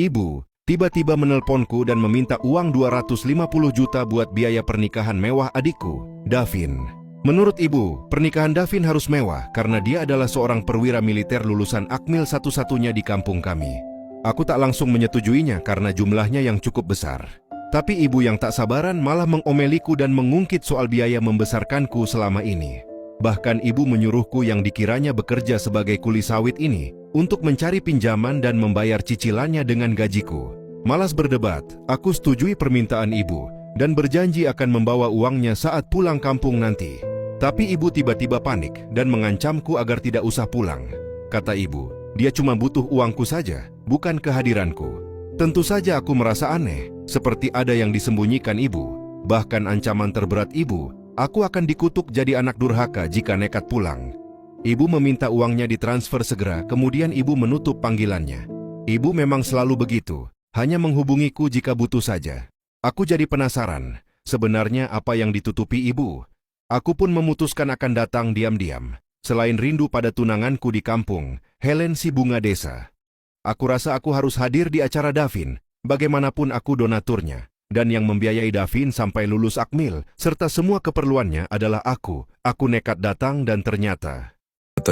Ibu tiba-tiba menelponku dan meminta uang 250 juta buat biaya pernikahan mewah adikku, Davin. Menurut ibu, pernikahan Davin harus mewah karena dia adalah seorang perwira militer lulusan Akmil satu-satunya di kampung kami. Aku tak langsung menyetujuinya karena jumlahnya yang cukup besar. Tapi ibu yang tak sabaran malah mengomeliku dan mengungkit soal biaya membesarkanku selama ini. Bahkan ibu menyuruhku yang dikiranya bekerja sebagai kuli sawit ini untuk mencari pinjaman dan membayar cicilannya dengan gajiku. Malas berdebat, aku setujui permintaan ibu dan berjanji akan membawa uangnya saat pulang kampung nanti. Tapi ibu tiba-tiba panik dan mengancamku agar tidak usah pulang. Kata ibu, dia cuma butuh uangku saja, bukan kehadiranku. Tentu saja aku merasa aneh, seperti ada yang disembunyikan ibu. Bahkan ancaman terberat ibu, aku akan dikutuk jadi anak durhaka jika nekat pulang. Ibu meminta uangnya ditransfer segera, kemudian ibu menutup panggilannya. Ibu memang selalu begitu, hanya menghubungiku jika butuh saja. Aku jadi penasaran, sebenarnya apa yang ditutupi ibu? Aku pun memutuskan akan datang diam-diam. Selain rindu pada tunanganku di kampung, Helen si bunga desa. Aku rasa aku harus hadir di acara Davin, bagaimanapun aku donaturnya. Dan yang membiayai Davin sampai lulus Akmil, serta semua keperluannya adalah aku. Aku nekat datang dan ternyata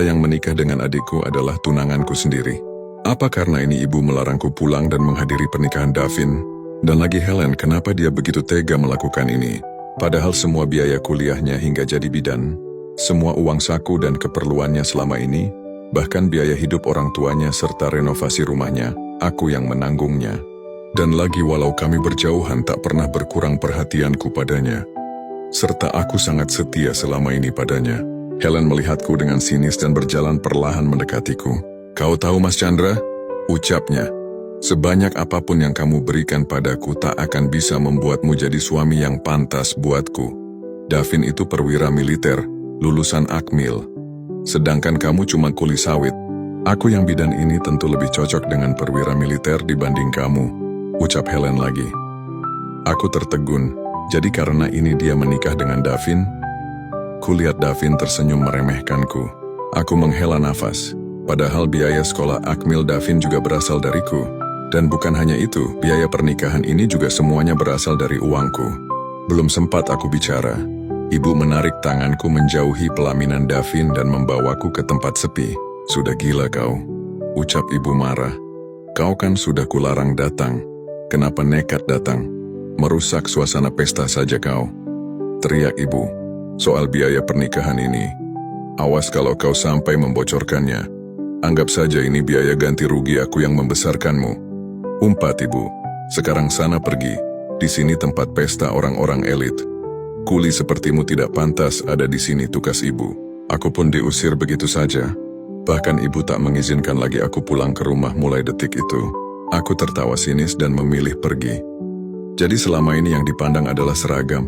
yang menikah dengan adikku adalah tunanganku sendiri. Apa karena ini ibu melarangku pulang dan menghadiri pernikahan Davin? Dan lagi Helen, kenapa dia begitu tega melakukan ini? Padahal semua biaya kuliahnya hingga jadi bidan, semua uang saku dan keperluannya selama ini, bahkan biaya hidup orang tuanya serta renovasi rumahnya, aku yang menanggungnya. Dan lagi walau kami berjauhan tak pernah berkurang perhatianku padanya. Serta aku sangat setia selama ini padanya. Helen melihatku dengan sinis dan berjalan perlahan mendekatiku. Kau tahu Mas Chandra? Ucapnya. Sebanyak apapun yang kamu berikan padaku tak akan bisa membuatmu jadi suami yang pantas buatku. Davin itu perwira militer, lulusan Akmil. Sedangkan kamu cuma kuli sawit. Aku yang bidan ini tentu lebih cocok dengan perwira militer dibanding kamu. Ucap Helen lagi. Aku tertegun. Jadi karena ini dia menikah dengan Davin? Kulihat Davin tersenyum meremehkanku. Aku menghela nafas. Padahal biaya sekolah Akmil Davin juga berasal dariku. Dan bukan hanya itu, biaya pernikahan ini juga semuanya berasal dari uangku. Belum sempat aku bicara. Ibu menarik tanganku menjauhi pelaminan Davin dan membawaku ke tempat sepi. Sudah gila kau. Ucap ibu marah. Kau kan sudah kularang datang. Kenapa nekat datang? Merusak suasana pesta saja kau. Teriak ibu. Soal biaya pernikahan ini. Awas kalau kau sampai membocorkannya. Anggap saja ini biaya ganti rugi aku yang membesarkanmu. Umpat ibu. Sekarang sana pergi. Di sini tempat pesta orang-orang elit. Kuli sepertimu tidak pantas ada di sini, tukas ibu. Aku pun diusir begitu saja. Bahkan ibu tak mengizinkan lagi aku pulang ke rumah mulai detik itu. Aku tertawa sinis dan memilih pergi. Jadi selama ini yang dipandang adalah seragam.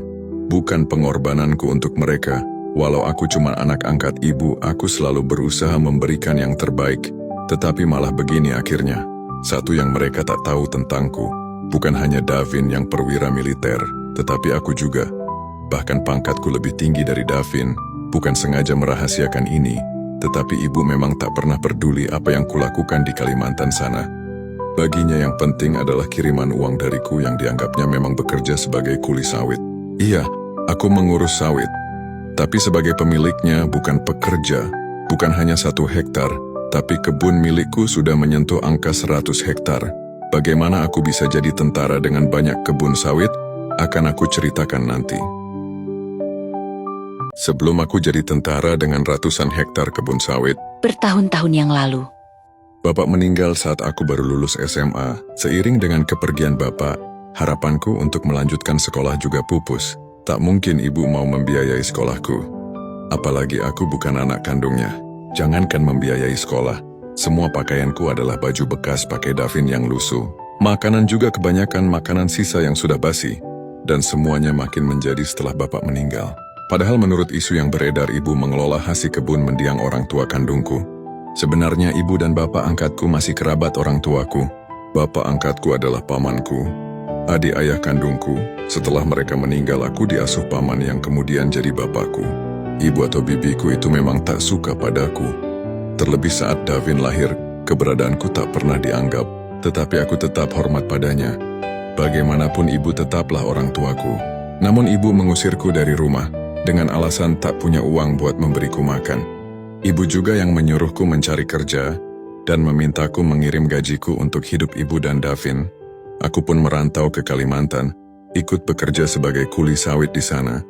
Bukan pengorbananku untuk mereka. Walau aku cuma anak angkat ibu, aku selalu berusaha memberikan yang terbaik. Tetapi malah begini akhirnya. Satu yang mereka tak tahu tentangku. Bukan hanya Davin yang perwira militer, tetapi aku juga. Bahkan pangkatku lebih tinggi dari Davin. Bukan sengaja merahasiakan ini, tetapi ibu memang tak pernah peduli apa yang kulakukan di Kalimantan sana. Baginya yang penting adalah kiriman uang dariku yang dianggapnya memang bekerja sebagai kuli sawit. Iya, aku mengurus sawit. Tapi sebagai pemiliknya bukan pekerja, bukan hanya 1 hektar, tapi kebun milikku sudah menyentuh angka 100 hektar. Bagaimana aku bisa jadi tentara dengan banyak kebun sawit? Akan aku ceritakan nanti. Sebelum aku jadi tentara dengan ratusan hektar kebun sawit, bertahun-tahun yang lalu, Bapak meninggal saat aku baru lulus SMA. Seiring dengan kepergian Bapak, harapanku untuk melanjutkan sekolah juga pupus. Tak mungkin ibu mau membiayai sekolahku. Apalagi aku bukan anak kandungnya. Jangankan membiayai sekolah, semua pakaianku adalah baju bekas pakai Davin yang lusuh. Makanan juga kebanyakan makanan sisa yang sudah basi. Dan semuanya makin menjadi setelah Bapak meninggal. Padahal menurut isu yang beredar ibu mengelola hasil kebun mendiang orang tua kandungku. Sebenarnya ibu dan bapak angkatku masih kerabat orang tuaku. Bapak angkatku adalah pamanku. Adik ayah kandungku, setelah mereka meninggal aku diasuh paman yang kemudian jadi bapakku. Ibu atau bibiku itu memang tak suka padaku. Terlebih saat Davin lahir, keberadaanku tak pernah dianggap. Tetapi aku tetap hormat padanya. Bagaimanapun ibu tetaplah orang tuaku. Namun ibu mengusirku dari rumah dengan alasan tak punya uang buat memberiku makan. Ibu juga yang menyuruhku mencari kerja dan memintaku mengirim gajiku untuk hidup ibu dan Davin. Aku pun merantau ke Kalimantan, ikut bekerja sebagai kuli sawit di sana,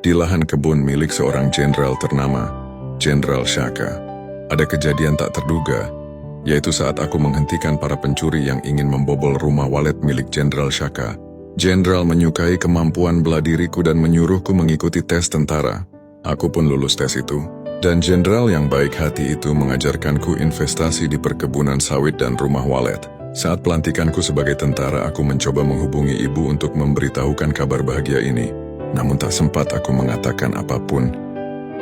di lahan kebun milik seorang jenderal ternama, Jenderal Shaka. Ada kejadian tak terduga, yaitu saat aku menghentikan para pencuri yang ingin membobol rumah walet milik Jenderal Shaka. Jenderal menyukai kemampuan bela diriku dan menyuruhku mengikuti tes tentara. Aku pun lulus tes itu. Dan jenderal yang baik hati itu mengajarkanku investasi di perkebunan sawit dan rumah walet. Saat pelantikanku sebagai tentara, aku mencoba menghubungi ibu untuk memberitahukan kabar bahagia ini. Namun tak sempat aku mengatakan apapun.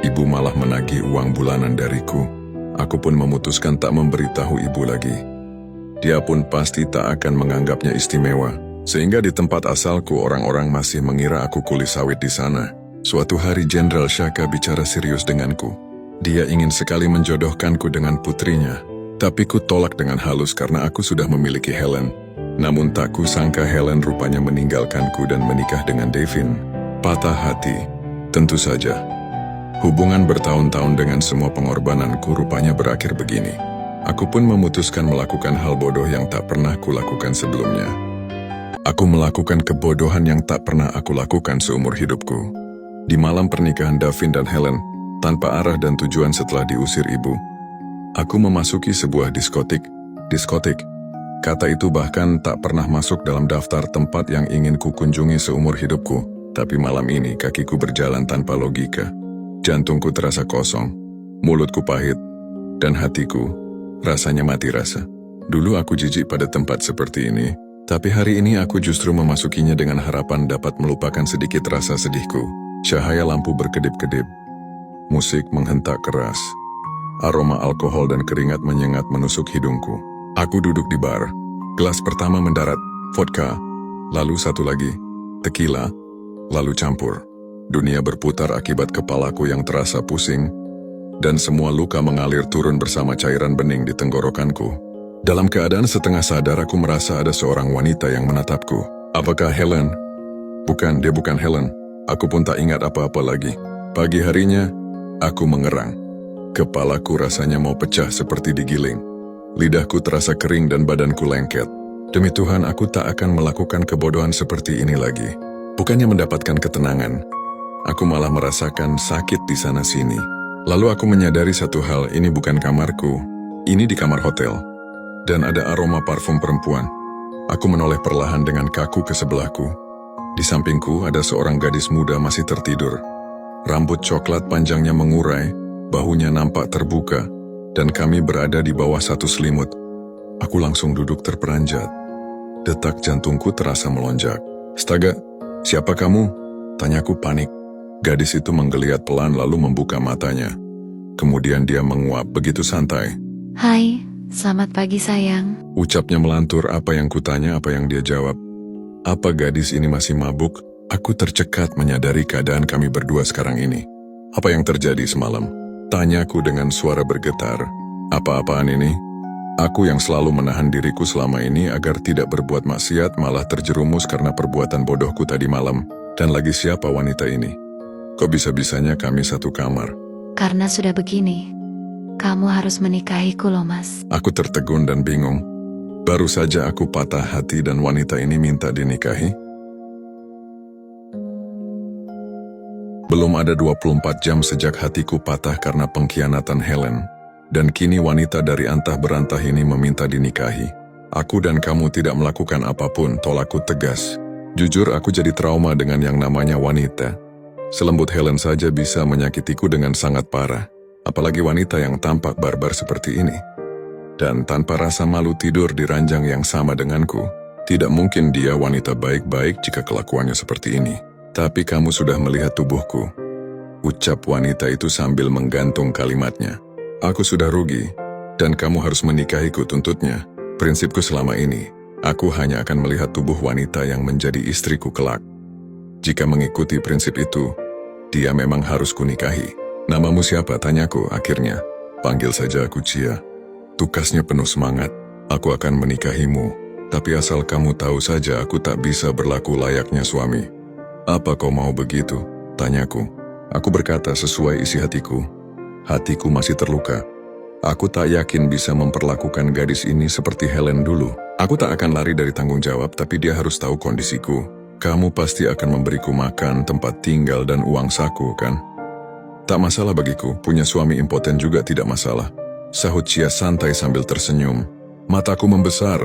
Ibu malah menagih uang bulanan dariku. Aku pun memutuskan tak memberitahu ibu lagi. Dia pun pasti tak akan menganggapnya istimewa. Sehingga di tempat asalku orang-orang masih mengira aku kuli sawit di sana. Suatu hari Jenderal Shaka bicara serius denganku. Dia ingin sekali menjodohkanku dengan putrinya. Tapi ku tolak dengan halus karena aku sudah memiliki Helen. Namun tak kusangka Helen rupanya meninggalkanku dan menikah dengan Davin. Patah hati, tentu saja. Hubungan bertahun-tahun dengan semua pengorbananku rupanya berakhir begini. Aku pun memutuskan melakukan hal bodoh yang tak pernah kulakukan sebelumnya. Aku melakukan kebodohan yang tak pernah aku lakukan seumur hidupku. Di malam pernikahan Davin dan Helen, tanpa arah dan tujuan setelah diusir ibu, aku memasuki sebuah diskotik. Diskotik. Kata itu bahkan tak pernah masuk dalam daftar tempat yang ingin ku kunjungi seumur hidupku. Tapi malam ini kakiku berjalan tanpa logika. Jantungku terasa kosong, mulutku pahit, dan hatiku rasanya mati rasa. Dulu aku jijik pada tempat seperti ini, tapi hari ini aku justru memasukinya dengan harapan dapat melupakan sedikit rasa sedihku. Cahaya lampu berkedip-kedip, musik menghentak keras, aroma alkohol dan keringat menyengat menusuk hidungku. Aku duduk di bar, gelas pertama mendarat, vodka, lalu satu lagi, tequila, lalu campur. Dunia berputar akibat kepalaku yang terasa pusing, dan semua luka mengalir turun bersama cairan bening di tenggorokanku. Dalam keadaan setengah sadar, aku merasa ada seorang wanita yang menatapku. Apakah Helen? Bukan, dia bukan Helen. Aku pun tak ingat apa-apa lagi. Pagi harinya, aku mengerang. Kepalaku rasanya mau pecah seperti digiling. Lidahku terasa kering dan badanku lengket. Demi Tuhan, aku tak akan melakukan kebodohan seperti ini lagi. Bukannya mendapatkan ketenangan, aku malah merasakan sakit di sana-sini. Lalu aku menyadari satu hal, ini bukan kamarku. Ini di kamar hotel. Dan ada aroma parfum perempuan. Aku menoleh perlahan dengan kaku ke sebelahku. Di sampingku ada seorang gadis muda masih tertidur. Rambut coklat panjangnya mengurai, bahunya nampak terbuka, dan kami berada di bawah satu selimut. Aku langsung duduk terperanjat. Detak jantungku terasa melonjak. Astaga, siapa kamu? Tanyaku panik. Gadis itu menggeliat pelan lalu membuka matanya. Kemudian dia menguap begitu santai. Hai, selamat pagi sayang. Ucapnya melantur, apa yang kutanya, apa yang dia jawab. Apa gadis ini masih mabuk? Aku tercekat menyadari keadaan kami berdua sekarang ini. Apa yang terjadi semalam? Tanyaku dengan suara bergetar. Apa-apaan ini? Aku yang selalu menahan diriku selama ini agar tidak berbuat maksiat malah terjerumus karena perbuatan bodohku tadi malam. Dan lagi siapa wanita ini? Kok bisa-bisanya kami satu kamar? Karena sudah begini, kamu harus menikahiku loh mas. Aku tertegun dan bingung. Baru saja aku patah hati dan wanita ini minta dinikahi. Belum ada 24 jam sejak hatiku patah karena pengkhianatan Helen. Dan kini wanita dari antah berantah ini meminta dinikahi. Aku dan kamu tidak melakukan apapun, tolakku tegas. Jujur aku jadi trauma dengan yang namanya wanita. Selembut Helen saja bisa menyakitiku dengan sangat parah. Apalagi wanita yang tampak barbar seperti ini. Dan tanpa rasa malu tidur di ranjang yang sama denganku. Tidak mungkin dia wanita baik-baik jika kelakuannya seperti ini. Tapi kamu sudah melihat tubuhku. Ucap wanita itu sambil menggantung kalimatnya. Aku sudah rugi, dan kamu harus menikahiku, tuntutnya. Prinsipku selama ini, aku hanya akan melihat tubuh wanita yang menjadi istriku kelak. Jika mengikuti prinsip itu, dia memang harus kunikahi. Namamu siapa? Tanyaku akhirnya. Panggil saja aku Cia. Tukasnya penuh semangat. Aku akan menikahimu, tapi asal kamu tahu saja aku tak bisa berlaku layaknya suami. Apa kau mau begitu? Tanyaku. Aku berkata sesuai isi hatiku. Hatiku masih terluka. Aku tak yakin bisa memperlakukan gadis ini seperti Helen dulu. Aku tak akan lari dari tanggung jawab, tapi dia harus tahu kondisiku. Kamu pasti akan memberiku makan, tempat tinggal, dan uang saku, kan? Tak masalah bagiku, punya suami impoten juga tidak masalah. Sahut Chia santai sambil tersenyum. Mataku membesar.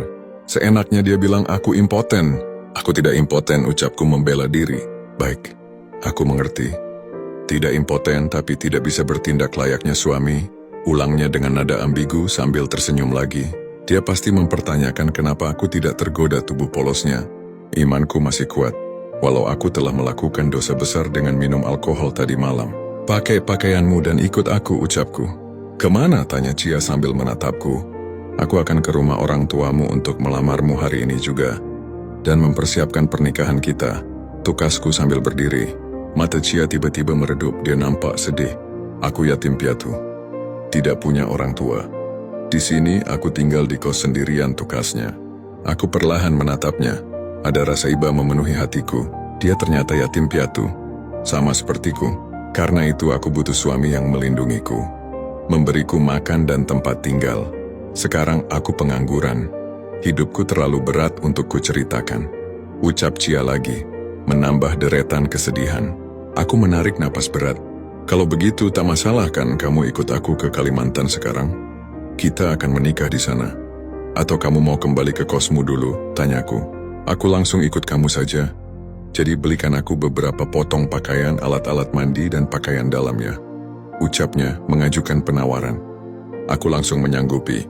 Seenaknya dia bilang aku impoten. Aku tidak impoten, ucapku membela diri. Baik, aku mengerti. Tidak impoten tapi tidak bisa bertindak layaknya suami. Ulangnya dengan nada ambigu sambil tersenyum lagi. Dia pasti mempertanyakan kenapa aku tidak tergoda tubuh polosnya. Imanku masih kuat, walau aku telah melakukan dosa besar dengan minum alkohol tadi malam. Pakai pakaianmu dan ikut aku, ucapku. Kemana? Tanya Chia sambil menatapku. Aku akan ke rumah orang tuamu untuk melamarmu hari ini juga, dan mempersiapkan pernikahan kita. Tukasku sambil berdiri. Mata Chia tiba-tiba meredup, dia nampak sedih. Aku yatim piatu. Tidak punya orang tua. Di sini aku tinggal di kos sendirian, tukasnya. Aku perlahan menatapnya. Ada rasa iba memenuhi hatiku. Dia ternyata yatim piatu. Sama sepertiku. Karena itu aku butuh suami yang melindungiku. Memberiku makan dan tempat tinggal. Sekarang aku pengangguran. Hidupku terlalu berat untuk kuceritakan. Ucap Chia lagi, menambah deretan kesedihan. Aku menarik napas berat. Kalau begitu tak masalah kan kamu ikut aku ke Kalimantan sekarang? Kita akan menikah di sana. Atau kamu mau kembali ke kosmu dulu? Tanyaku. Aku langsung ikut kamu saja. Jadi belikan aku beberapa potong pakaian, alat-alat mandi, dan pakaian dalamnya. Ucapnya mengajukan penawaran. Aku langsung menyanggupi.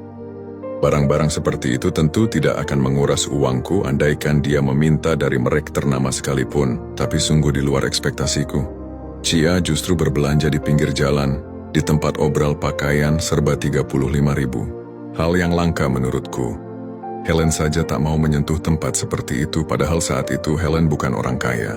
Barang-barang seperti itu tentu tidak akan menguras uangku andaikan dia meminta dari merek ternama sekalipun, tapi sungguh di luar ekspektasiku. Chia justru berbelanja di pinggir jalan, di tempat obral pakaian serba 35.000. Hal yang langka menurutku. Helen saja tak mau menyentuh tempat seperti itu, padahal saat itu Helen bukan orang kaya.